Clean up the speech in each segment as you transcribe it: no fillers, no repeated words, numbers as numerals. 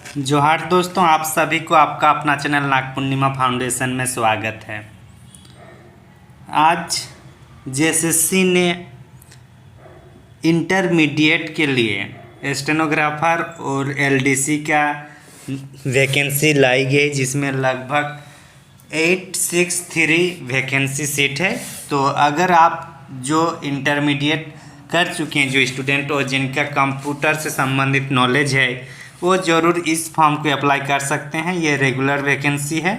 जोहार दोस्तों, आप सभी को आपका अपना चैनल नाग पूर्णिमा फाउंडेशन में स्वागत है। आज जेएसएससी ने इंटरमीडिएट के लिए स्टेनोग्राफर और एलडीसी का वैकेंसी लाई गई, जिसमें लगभग 863 वैकेंसी सीट है। तो अगर आप जो इंटरमीडिएट कर चुके हैं, जो स्टूडेंट और जिनका कंप्यूटर से संबंधित नॉलेज है, वो ज़रूर इस फॉर्म को अप्लाई कर सकते हैं। ये रेगुलर वैकेंसी है।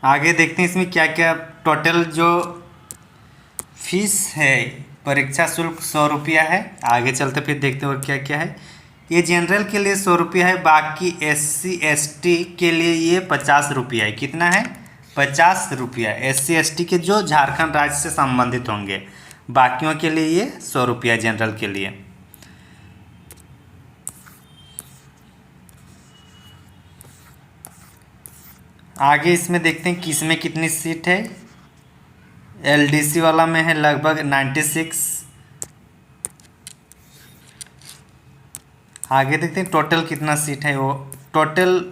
आगे देखते हैं इसमें क्या क्या टोटल जो फीस है। परीक्षा शुल्क 100 रुपया है। आगे चलते फिर देखते हैं और क्या क्या है। ये जनरल के लिए 100 रुपया है, बाकी SC ST के लिए ये 50 रुपया है। कितना है? 50 रुपया। SC ST के जो झारखंड राज्य से संबंधित होंगे, बाकियों के लिए ये 100 रुपया जनरल के लिए। आगे इसमें देखते हैं किस में कितनी सीट है। LDC वाला में है लगभग 96। आगे देखते हैं टोटल कितना सीट है। वो टोटल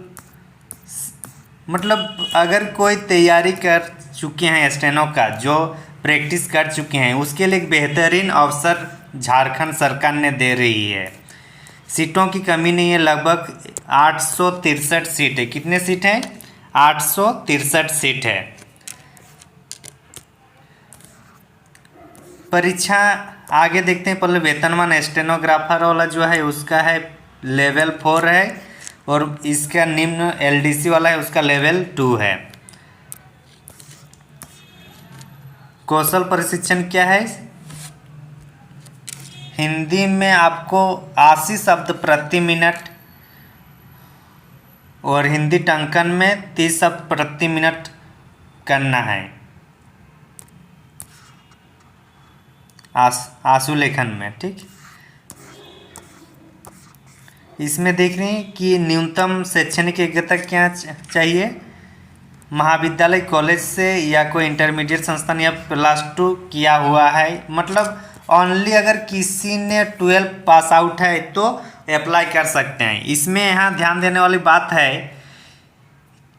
मतलब अगर कोई तैयारी कर चुके हैं स्टेनो का, जो प्रैक्टिस कर चुके हैं, उसके लिए एक बेहतरीन अवसर झारखंड सरकार ने दे रही है। सीटों की कमी नहीं है। लगभग 863 सीट है। कितने सीट हैं? 863 सीट है। परीक्षा आगे देखते हैं। पहले वेतनमान स्टेनोग्राफर वाला जो है उसका है लेवल 4 है, और इसका निम्न LDC वाला है उसका लेवल 2 है। कौशल प्रशिक्षण क्या है? हिंदी में आपको 80 शब्द प्रति मिनट और हिंदी टंकन में 30 शब्द प्रति मिनट करना है। आंसू लेखन में, ठीक। इसमें देख रहे हैं कि न्यूनतम शैक्षणिक योग्यता क्या चाहिए। महाविद्यालय कॉलेज से या कोई इंटरमीडिएट संस्थान या +2 किया हुआ है। मतलब ओनली अगर किसी ने 12 पास आउट है तो अप्लाई कर सकते हैं। इसमें यहाँ ध्यान देने वाली बात है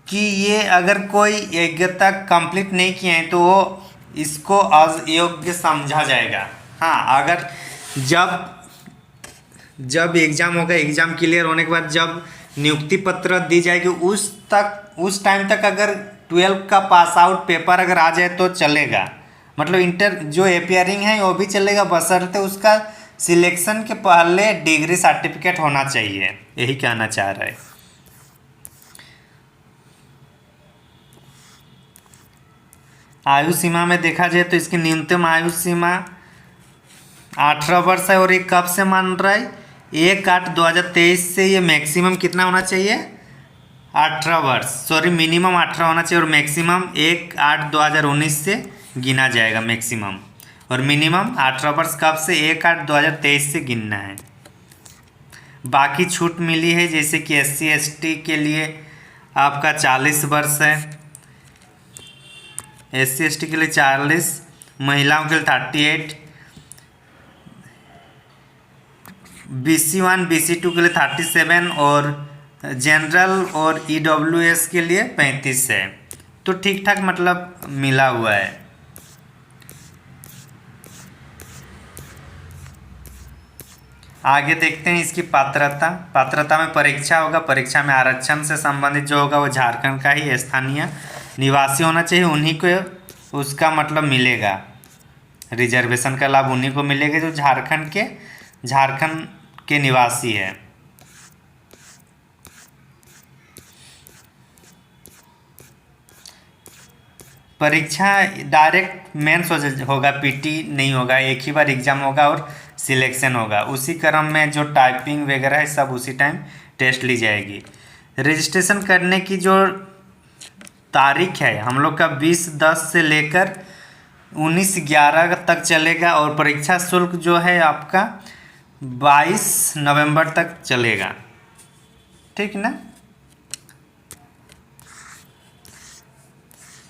कि ये अगर कोई योग्यता कंप्लीट नहीं किए हैं तो वो इसको अयोग्य समझा जाएगा। हाँ, अगर जब एग्ज़ाम होगा, एग्ज़ाम क्लियर होने के बाद जब नियुक्ति पत्र दी जाएगी, उस टाइम तक अगर 12 का पास आउट पेपर अगर आ जाए तो चलेगा। मतलब इंटर जो अपियरिंग है वो भी चलेगा, बशर्ते उसका सिलेक्शन के पहले डिग्री सर्टिफिकेट होना चाहिए। यही कहना चाह रहा है। आयु सीमा में देखा जाए तो इसकी न्यूनतम आयु सीमा 18 वर्ष है। और ये कब से मान रहा है? 1/8/2023 से ये मैक्सिमम कितना होना चाहिए? 18 वर्ष। सॉरी, मिनिमम 18 होना चाहिए और मैक्सिमम 1/8/2019 से गिना जाएगा मैक्सिमम। और मिनिमम 18 वर्ष कब से? 1/8/2023 से गिनना है। बाकी छूट मिली है, जैसे कि SC ST के लिए आपका 40 वर्ष है। SC ST के लिए 40, महिलाओं के लिए 38, BC1 BC2 के लिए 37 और जनरल और EWS के लिए 35 है। तो ठीक ठाक मतलब मिला हुआ है। आगे देखते हैं इसकी पात्रता में परीक्षा होगा। परीक्षा में आरक्षण से संबंधित जो होगा वो झारखंड का ही स्थानीय निवासी होना चाहिए। उन्हीं को उसका मतलब मिलेगा, रिजर्वेशन का लाभ उन्हीं को मिलेगा जो झारखंड के निवासी है। परीक्षा डायरेक्ट मेंस होगा, PT नहीं होगा। एक ही बार एग्जाम होगा और सिलेक्शन होगा। उसी क्रम में जो टाइपिंग वगैरह है सब उसी टाइम टेस्ट ली जाएगी। रजिस्ट्रेशन करने की जो तारीख है हम लोग का 20/10 से लेकर 19/11 तक चलेगा। और परीक्षा शुल्क जो है आपका 22 नवंबर तक चलेगा, ठीक ना।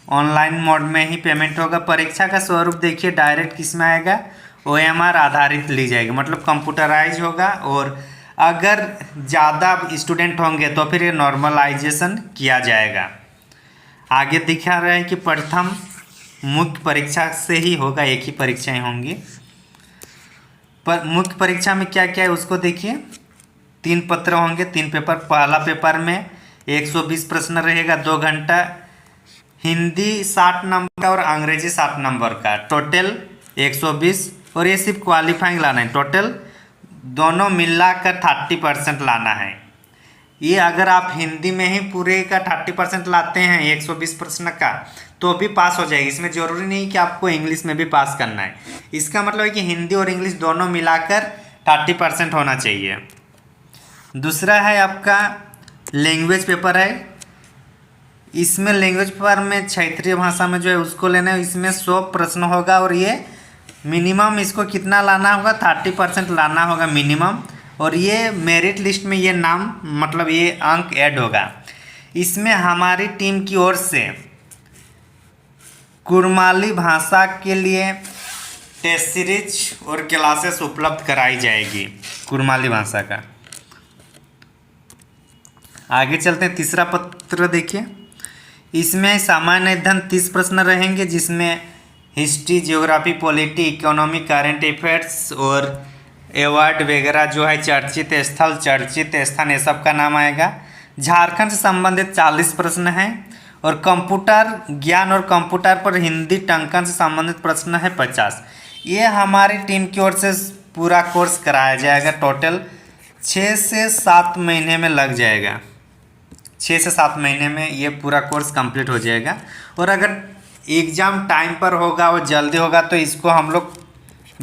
ऑनलाइन मोड में ही पेमेंट होगा। परीक्षा का स्वरूप देखिए, डायरेक्ट किस में आएगा? OMR आधारित ली जाएगी, मतलब कंप्यूटराइज होगा। और अगर ज़्यादा स्टूडेंट होंगे तो फिर ये नॉर्मलाइजेशन किया जाएगा। आगे दिखा रहे हैं कि प्रथम मुख्य परीक्षा से ही होगा, एक ही परीक्षाएं होंगी। पर मुख्य परीक्षा में क्या क्या है उसको देखिए। 3 पत्र होंगे, 3 पेपर। पहला पेपर में 120 प्रश्न रहेगा, 2 घंटा। हिंदी 60 नंबर का और अंग्रेजी 60 नंबर का, टोटल 120। और ये सिर्फ क्वालिफाइंग लाना है, टोटल दोनों मिलाकर 30% लाना है। ये अगर आप हिंदी में ही पूरे का 30% लाते हैं 120 प्रश्न का तो भी पास हो जाएगी। इसमें ज़रूरी नहीं कि आपको इंग्लिश में भी पास करना है। इसका मतलब है कि हिंदी और इंग्लिश दोनों मिलाकर 30% होना चाहिए। दूसरा है आपका लैंग्वेज पेपर है। इसमें लैंग्वेज पेपर में क्षेत्रीय भाषा में जो है उसको लेना है। इसमें 100 प्रश्न होगा और ये मिनिमम इसको कितना लाना होगा, 30% लाना होगा मिनिमम। और ये मेरिट लिस्ट में ये नाम मतलब ये अंक ऐड होगा। इसमें हमारी टीम की ओर से कुरमाली भाषा के लिए टेस्ट सीरीज और क्लासेस उपलब्ध कराई जाएगी कुरमाली भाषा का। आगे चलते हैं, तीसरा पत्र देखिए। इसमें सामान्य अध्ययन 30 प्रश्न रहेंगे, जिसमें history, geography, polity, economy, current affairs और अवार्ड वगैरह जो है, चर्चित स्थल, चर्चित स्थान, ये सब का नाम आएगा। झारखंड से संबंधित 40 प्रश्न हैं। और कंप्यूटर ज्ञान और कंप्यूटर पर हिंदी टंकन से संबंधित प्रश्न है 50। ये हमारी टीम की ओर से पूरा कोर्स कराया जाएगा। टोटल 6 से 7 महीने में लग जाएगा। 6 से 7 महीने में ये पूरा कोर्स कंप्लीट हो जाएगा। और अगर एग्ज़ाम टाइम पर होगा और जल्दी होगा तो इसको हम लोग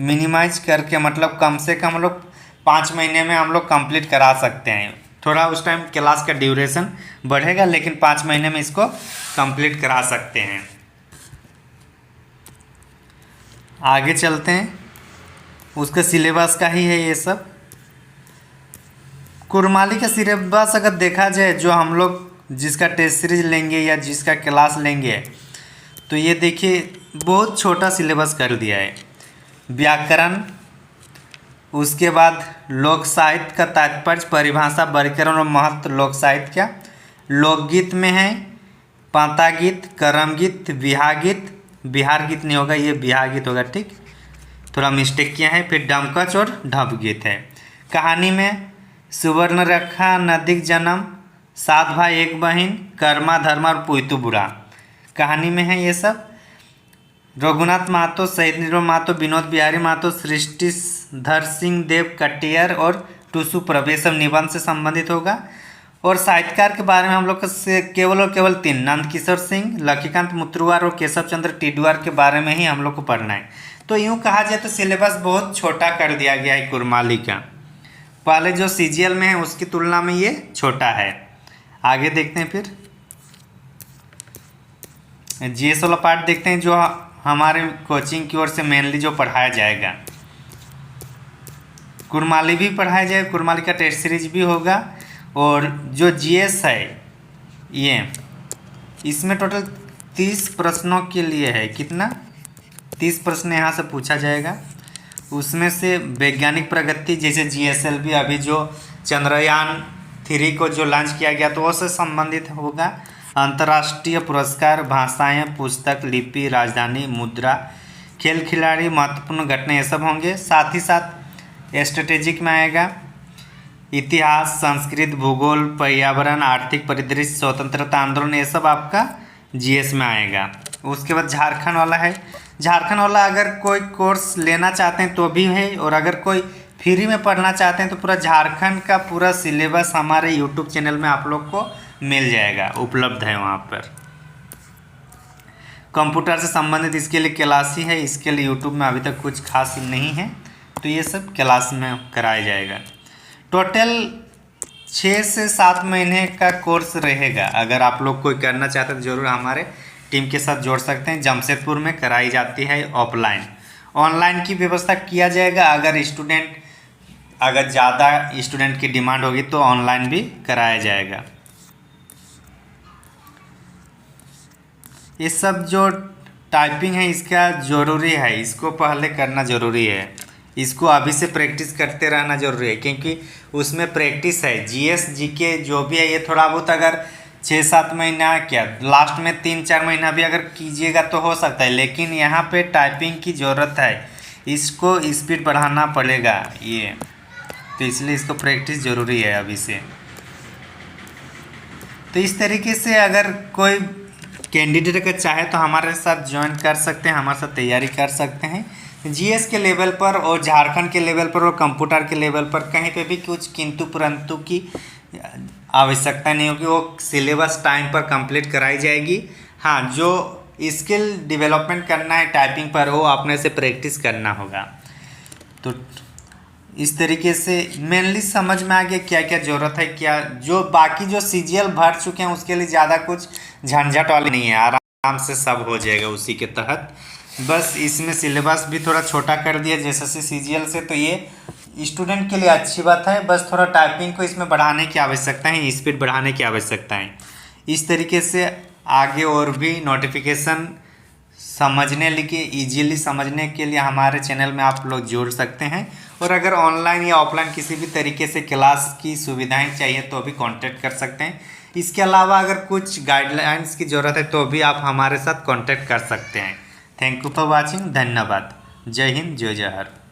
मिनिमाइज करके मतलब कम से कम हम लोग 5 महीने में हम लोग कंप्लीट करा सकते हैं। थोड़ा उस टाइम क्लास का ड्यूरेशन बढ़ेगा, लेकिन 5 महीने में इसको कंप्लीट करा सकते हैं। आगे चलते हैं, उसका सिलेबस का ही है ये सब। कुरमाली का सिलेबस अगर देखा जाए, जो हम लोग जिसका टेस्ट सीरीज लेंगे या जिसका क्लास लेंगे, तो ये देखिए बहुत छोटा सिलेबस कर दिया है। व्याकरण, उसके बाद लोक साहित्य का तात्पर्य, परिभाषा, वर्गीकरण और महत्व लोक साहित्य का। लोकगीत में है पांता गीत, करम गीत, बिहार गीत। बिहार गीत नहीं होगा, ये बिहार गीत होगा, ठीक, थोड़ा मिस्टेक किया है। फिर डमकच और ढप गीत है। कहानी में सुवर्णरेखा, नदी जन्म, 7 भाई 1 बहन, कर्मा धर्मा और पुइतु बुढ़ा कहानी में है ये सब। रघुनाथ महतो, शहीद निर्मल महतो, विनोद बिहारी महतो, सृष्टिधर सिंह देव कटियर और टूसू प्रवेशम निबंध से संबंधित होगा। और साहित्यकार के बारे में हम लोग से केवल और केवल 3, नंदकिशोर सिंह, लक्ष्मीकांत मुत्रुवार और केशव चंद्र टिडवार के बारे में ही हम लोग को पढ़ना है। तो यूँ कहा जाए तो सिलेबस बहुत छोटा कर दिया गया है कुरमाली का। पहले जो CGL में है उसकी तुलना में ये छोटा है। आगे देखते हैं, फिर GS वाला पार्ट देखते हैं, जो हमारे कोचिंग की ओर से मेनली जो पढ़ाया जाएगा। कुरमाली भी पढ़ाया जाएगा, कुरमाली का टेस्ट सीरीज भी होगा। और जो GS है ये, इसमें टोटल 30 प्रश्नों के लिए है। कितना? 30 प्रश्न यहाँ से पूछा जाएगा। उसमें से वैज्ञानिक प्रगति, जैसे GSLV अभी जो चंद्रयान 3 को जो लॉन्च किया गया तो उससे संबंधित होगा। अंतर्राष्ट्रीय पुरस्कार, भाषाएं, पुस्तक, लिपि, राजधानी, मुद्रा, खेल खिलाड़ी, महत्वपूर्ण घटना, ये सब होंगे। साथ ही साथ स्ट्रेटेजिक में आएगा इतिहास, संस्कृत, भूगोल, पर्यावरण, आर्थिक परिदृश्य, स्वतंत्रता आंदोलन, ये सब आपका GS में आएगा। उसके बाद झारखंड वाला है। झारखंड वाला अगर कोई कोर्स लेना चाहते हैं तो भी है, और अगर कोई फ्री में पढ़ना चाहते हैं तो पूरा झारखंड का पूरा सिलेबस हमारे यूट्यूब चैनल में आप लोग को मिल जाएगा, उपलब्ध है वहाँ पर। कंप्यूटर से संबंधित इसके लिए क्लास ही है, इसके लिए यूट्यूब में अभी तक कुछ खास नहीं है, तो ये सब क्लास में कराया जाएगा। टोटल 6 से 7 महीने का कोर्स रहेगा। अगर आप लोग कोई करना चाहते हैं तो ज़रूर हमारे टीम के साथ जोड़ सकते हैं। जमशेदपुर में कराई जाती है ऑफलाइन, ऑनलाइन की व्यवस्था किया जाएगा। अगर ज़्यादा स्टूडेंट की डिमांड होगी तो ऑनलाइन भी कराया जाएगा। ये सब जो टाइपिंग है इसका ज़रूरी है, इसको पहले करना ज़रूरी है, इसको अभी से प्रैक्टिस करते रहना ज़रूरी है, क्योंकि उसमें प्रैक्टिस है। जीएस जीके जो भी है ये थोड़ा बहुत अगर 6-7 महीना क्या लास्ट में 3-4 महीना भी अगर कीजिएगा तो हो सकता है, लेकिन यहाँ पे टाइपिंग की ज़रूरत है, इसको स्पीड बढ़ाना पड़ेगा ये, तो इसलिए इसको प्रैक्टिस ज़रूरी है अभी से। तो इस तरीके से अगर कोई कैंडिडेट अगर चाहे तो हमारे साथ ज्वाइन कर सकते हैं, हमारे साथ तैयारी कर सकते हैं जीएस के लेवल पर और झारखंड के लेवल पर और कंप्यूटर के लेवल पर। कहीं पे भी कुछ किंतु परंतु की आवश्यकता नहीं होगी, वो सिलेबस टाइम पर कंप्लीट कराई जाएगी। हाँ, जो स्किल डेवलपमेंट करना है टाइपिंग पर वो अपने से प्रैक्टिस करना होगा। तो इस तरीके से मेनली समझ में आ गया क्या क्या ज़रूरत है, क्या जो बाकी जो सीजीएल भर चुके हैं उसके लिए ज़्यादा कुछ झंझट वाली नहीं है, आराम से सब हो जाएगा उसी के तहत। बस इसमें सिलेबस भी थोड़ा छोटा कर दिया जैसे सीजीएल से, तो ये स्टूडेंट के लिए अच्छी बात है। बस थोड़ा टाइपिंग को इसमें बढ़ाने की आवश्यकता है, स्पीड बढ़ाने की आवश्यकता है। इस तरीके से आगे और भी नोटिफिकेशन समझने लिए ईजीली समझने के लिए हमारे चैनल में आप लोग जुड़ सकते हैं। और अगर ऑनलाइन या ऑफलाइन किसी भी तरीके से क्लास की सुविधाएं चाहिए तो भी कांटेक्ट कर सकते हैं। इसके अलावा अगर कुछ गाइडलाइंस की ज़रूरत है तो भी आप हमारे साथ कांटेक्ट कर सकते हैं। थैंक यू फॉर वाचिंग, धन्यवाद। जय हिंद, जय जवाहर।